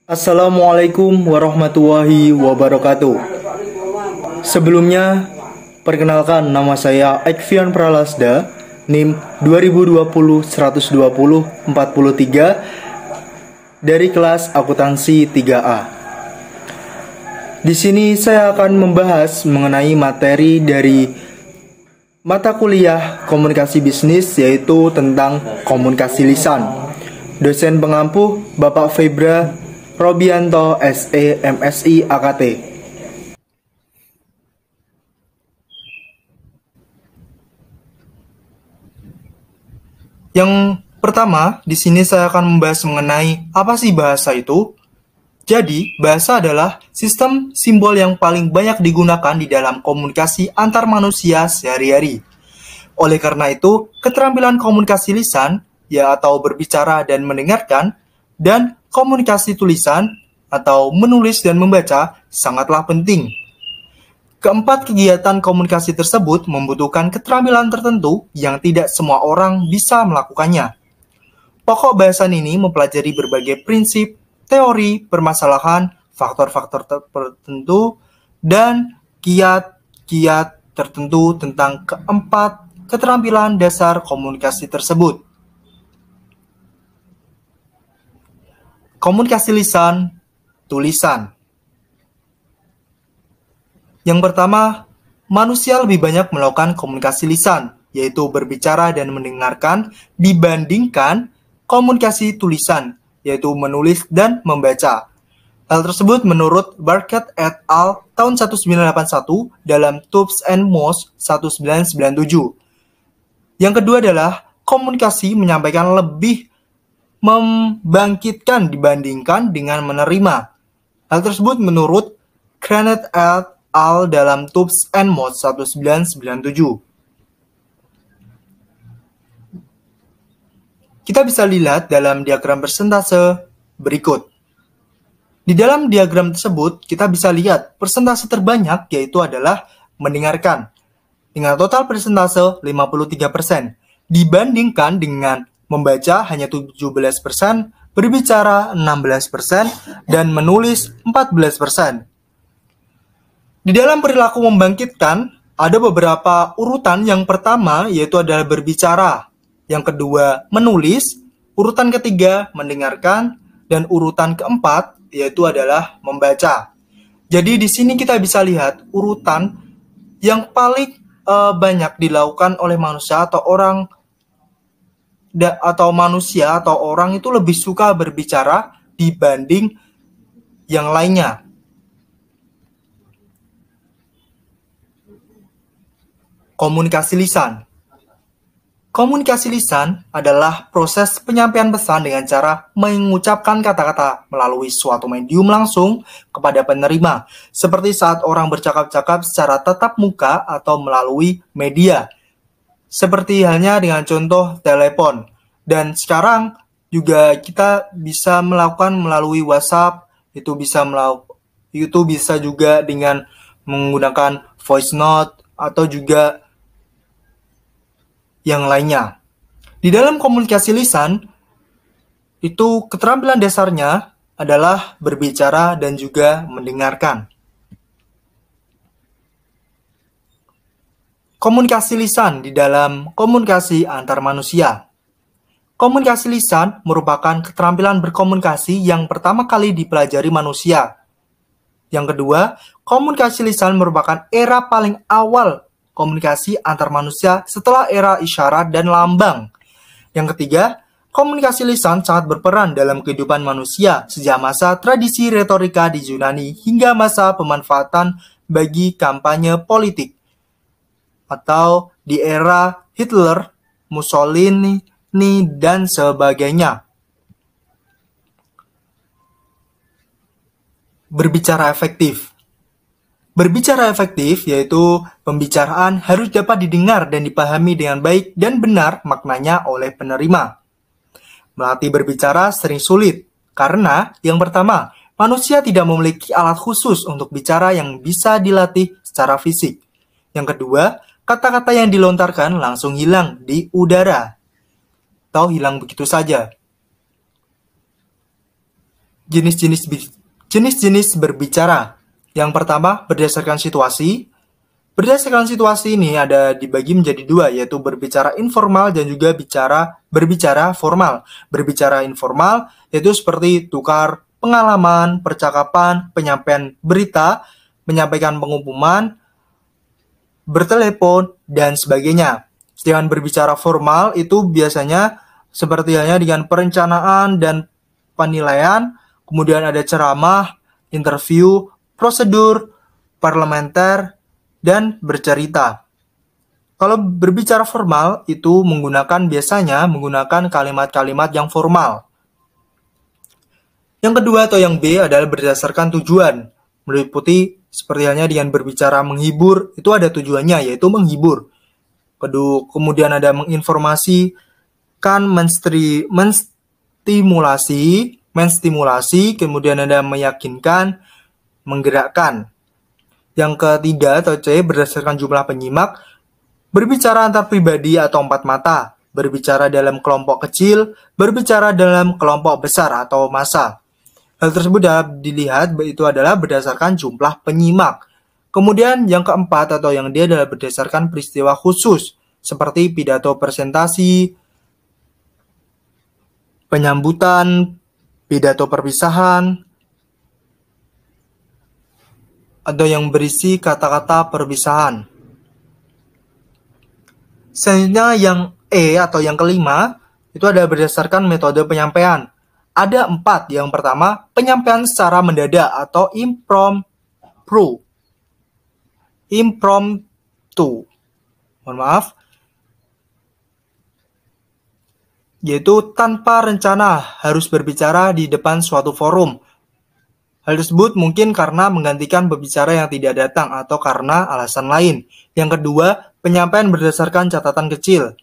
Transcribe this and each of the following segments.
Assalamualaikum warahmatullahi wabarakatuh. Sebelumnya, perkenalkan nama saya Ekvian Pralasda, NIM 2020-120-43 dari kelas akuntansi 3A. Di sini saya akan membahas mengenai materi dari mata kuliah komunikasi bisnis, yaitu tentang komunikasi lisan. Dosen pengampu Bapak Febra Robianto SE MSI AKT. Yang pertama, di sini saya akan membahas mengenai apa sih bahasa itu. Jadi, bahasa adalah sistem simbol yang paling banyak digunakan di dalam komunikasi antar manusia sehari-hari. Oleh karena itu, keterampilan komunikasi lisan, ya atau berbicara dan mendengarkan, dan komunikasi tulisan atau menulis dan membaca sangatlah penting. Keempat kegiatan komunikasi tersebut membutuhkan keterampilan tertentu yang tidak semua orang bisa melakukannya. Pokok bahasan ini mempelajari berbagai prinsip, teori, permasalahan, faktor-faktor tertentu, dan kiat-kiat tertentu tentang keempat keterampilan dasar komunikasi tersebut. Komunikasi lisan, tulisan. Yang pertama, manusia lebih banyak melakukan komunikasi lisan, yaitu berbicara dan mendengarkan, dibandingkan komunikasi tulisan, yaitu menulis dan membaca. Hal tersebut menurut Barkett et al. Tahun 1981 dalam Tubes and Moss 1997. Yang kedua adalah komunikasi menyampaikan lebih membangkitkan dibandingkan dengan menerima. Hal tersebut menurut Cranet et al. Dalam Tubes and Moss 1997. Kita bisa lihat dalam diagram persentase berikut. Di dalam diagram tersebut, kita bisa lihat persentase terbanyak yaitu adalah mendengarkan, dengan total persentase 53%, dibandingkan dengan membaca hanya 17%, berbicara 16%, dan menulis 14%. Di dalam perilaku membangkitkan, ada beberapa urutan. Yang pertama yaitu adalah berbicara, yang kedua menulis, urutan ketiga mendengarkan, dan urutan keempat yaitu adalah membaca. Jadi di sini kita bisa lihat urutan yang paling banyak dilakukan oleh manusia atau orang itu lebih suka berbicara dibanding yang lainnya. Komunikasi lisan. Komunikasi lisan adalah proses penyampaian pesan dengan cara mengucapkan kata-kata melalui suatu medium langsung kepada penerima, seperti saat orang bercakap-cakap secara tatap muka atau melalui media, seperti halnya dengan contoh telepon. Dan sekarang juga kita bisa melakukan melalui WhatsApp, itu bisa juga dengan menggunakan voice note atau juga yang lainnya. Di dalam komunikasi lisan, itu keterampilan dasarnya adalah berbicara dan juga mendengarkan. Komunikasi lisan di dalam komunikasi antar manusia. Komunikasi lisan merupakan keterampilan berkomunikasi yang pertama kali dipelajari manusia. Yang kedua, komunikasi lisan merupakan era paling awal komunikasi antar manusia setelah era isyarat dan lambang. Yang ketiga, komunikasi lisan sangat berperan dalam kehidupan manusia sejak masa tradisi retorika di Yunani hingga masa pemanfaatan bagi kampanye politik, atau di era Hitler, Mussolini, dan sebagainya. Berbicara efektif. Berbicara efektif yaitu pembicaraan harus dapat didengar dan dipahami dengan baik dan benar maknanya oleh penerima. Melatih berbicara sering sulit karena yang pertama, manusia tidak memiliki alat khusus untuk bicara yang bisa dilatih secara fisik. Yang kedua, kata-kata yang dilontarkan langsung hilang di udara atau hilang begitu saja. Jenis-jenis berbicara. Yang pertama, berdasarkan situasi. Berdasarkan situasi ini ada dibagi menjadi dua, yaitu berbicara informal dan juga berbicara formal. Berbicara informal yaitu seperti tukar pengalaman, percakapan, penyampaian berita, menyampaikan pengumuman, bertelepon, dan sebagainya. Sedangkan berbicara formal itu biasanya seperti halnya dengan perencanaan dan penilaian, kemudian ada ceramah, interview, prosedur, parlementer, dan bercerita. Kalau berbicara formal itu biasanya menggunakan kalimat-kalimat yang formal. Yang kedua atau yang B adalah berdasarkan tujuan. Meliputi seperti halnya dengan berbicara menghibur, itu ada tujuannya yaitu menghibur. Kemudian ada menginformasikan, menstimulasi, kemudian ada meyakinkan, menggerakkan. Yang ketiga atau C, berdasarkan jumlah penyimak, berbicara antar pribadi atau empat mata, berbicara dalam kelompok kecil, berbicara dalam kelompok besar atau massa. Hal tersebut dapat dilihat itu adalah berdasarkan jumlah penyimak. Kemudian yang keempat atau yang D adalah berdasarkan peristiwa khusus, seperti pidato presentasi, penyambutan, pidato perpisahan, atau yang berisi kata-kata perpisahan. Selanjutnya yang E atau yang kelima, itu adalah berdasarkan metode penyampaian. Ada 4. Yang pertama, penyampaian secara mendadak atau impromptu. Mohon maaf. Yaitu tanpa rencana harus berbicara di depan suatu forum. Hal tersebut mungkin karena menggantikan pembicara yang tidak datang atau karena alasan lain. Yang kedua, penyampaian berdasarkan catatan kecil.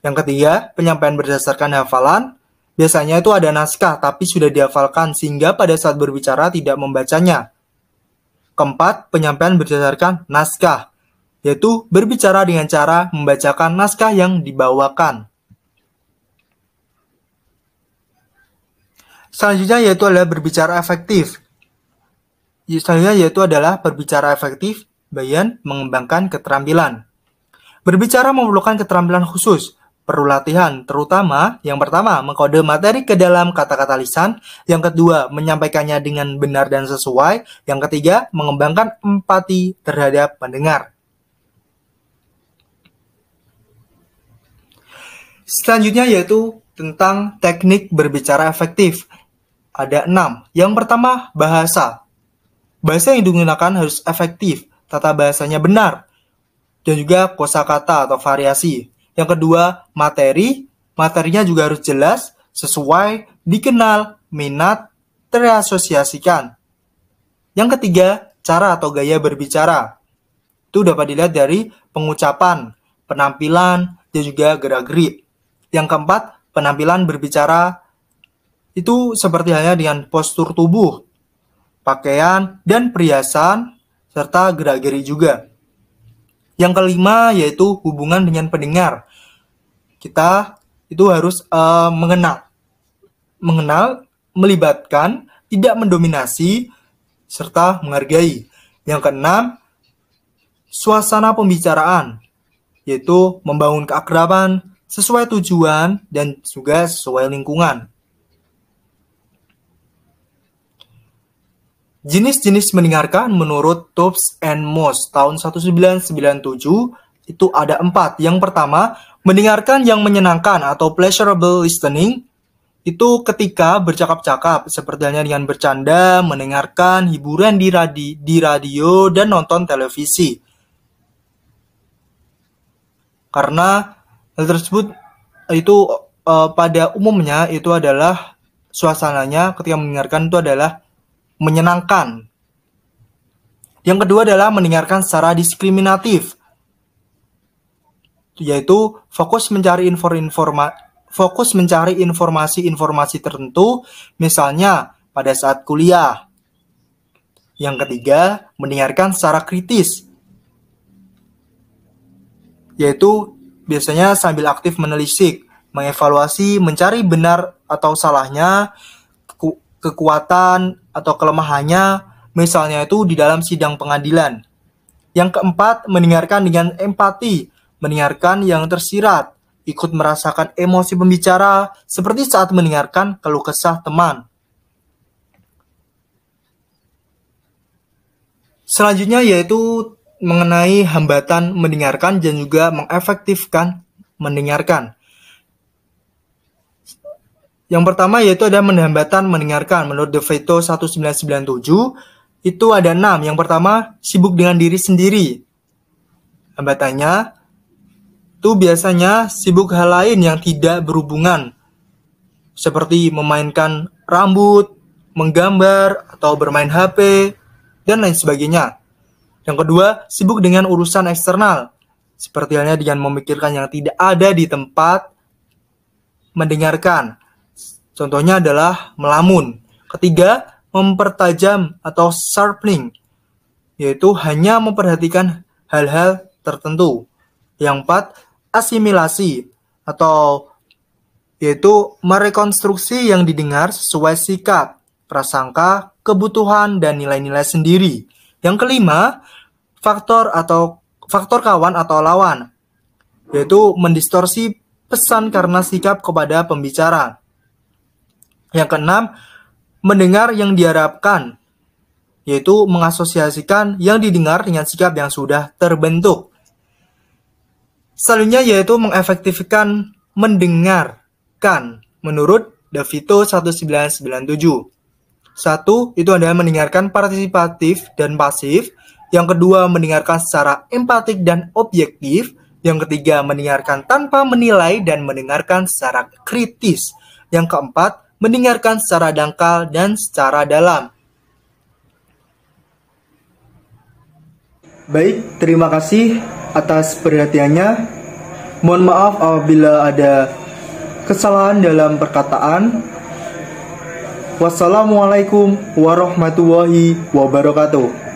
Yang ketiga, penyampaian berdasarkan hafalan. Biasanya itu ada naskah tapi sudah dihafalkan sehingga pada saat berbicara tidak membacanya. Keempat, penyampaian berdasarkan naskah, yaitu berbicara dengan cara membacakan naskah yang dibawakan. Selanjutnya yaitu adalah berbicara efektif. Bagian mengembangkan keterampilan. Berbicara memerlukan keterampilan khusus, perlu latihan, terutama yang pertama mengkode materi ke dalam kata-kata lisan, yang kedua menyampaikannya dengan benar dan sesuai, yang ketiga mengembangkan empati terhadap pendengar. Selanjutnya yaitu tentang teknik berbicara efektif. Ada 6. Yang pertama, bahasa. Bahasa yang digunakan harus efektif, tata bahasanya benar, dan juga kosakata atau variasi. Yang kedua, materinya juga harus jelas, sesuai, dikenal, minat, terasosiasikan. Yang ketiga, cara atau gaya berbicara. Itu dapat dilihat dari pengucapan, penampilan, dan juga gerak-gerik. Yang keempat, penampilan berbicara itu seperti halnya dengan postur tubuh, pakaian, dan perhiasan, serta gerak-gerik juga. Yang kelima yaitu hubungan dengan pendengar. Kita itu harus mengenal, melibatkan, tidak mendominasi, serta menghargai. Yang keenam, suasana pembicaraan, yaitu membangun keakraban sesuai tujuan dan juga sesuai lingkungan. Jenis-jenis mendengarkan menurut Tubbs and Moss tahun 1997 itu ada 4. Yang pertama, mendengarkan yang menyenangkan atau pleasurable listening itu ketika bercakap-cakap seperti halnya dengan bercanda, mendengarkan hiburan di radio dan nonton televisi. Karena hal tersebut itu pada umumnya itu adalah suasananya ketika mendengarkan itu adalah menyenangkan. Yang kedua adalah mendengarkan secara diskriminatif, yaitu fokus mencari informasi tertentu, misalnya pada saat kuliah. Yang ketiga, mendengarkan secara kritis, yaitu biasanya sambil aktif menelisik, mengevaluasi, mencari benar atau salahnya, kekuatan atau kelemahannya, misalnya itu di dalam sidang pengadilan. Yang keempat, mendengarkan dengan empati, mendengarkan yang tersirat, ikut merasakan emosi pembicara seperti saat mendengarkan keluh kesah teman. Selanjutnya yaitu mengenai hambatan mendengarkan dan juga mengefektifkan mendengarkan. Yang pertama yaitu ada hambatan mendengarkan. Menurut De Vito 1997, itu ada 6. Yang pertama, sibuk dengan diri sendiri. Hambatannya, itu biasanya sibuk hal lain yang tidak berhubungan. Seperti memainkan rambut, menggambar, atau bermain HP, dan lain sebagainya. Yang kedua, sibuk dengan urusan eksternal. Seperti halnya dengan memikirkan yang tidak ada di tempat mendengarkan. Contohnya adalah melamun. Ketiga, mempertajam atau sharpening, yaitu hanya memperhatikan hal-hal tertentu. Yang 4, asimilasi atau yaitu merekonstruksi yang didengar sesuai sikap, prasangka, kebutuhan, dan nilai-nilai sendiri. Yang kelima, faktor kawan atau lawan, yaitu mendistorsi pesan karena sikap kepada pembicara. Yang keenam, mendengar yang diharapkan, yaitu mengasosiasikan yang didengar dengan sikap yang sudah terbentuk. Selanjutnya yaitu mengefektifkan mendengarkan menurut De Vito 1997. 1. Itu adalah mendengarkan partisipatif dan pasif. Yang kedua, mendengarkan secara empatik dan objektif. Yang ketiga, mendengarkan tanpa menilai dan mendengarkan secara kritis. Yang keempat, mendengarkan secara dangkal dan secara dalam. Baik, terima kasih atas perhatiannya. Mohon maaf apabila ada kesalahan dalam perkataan. Wassalamualaikum warahmatullahi wabarakatuh.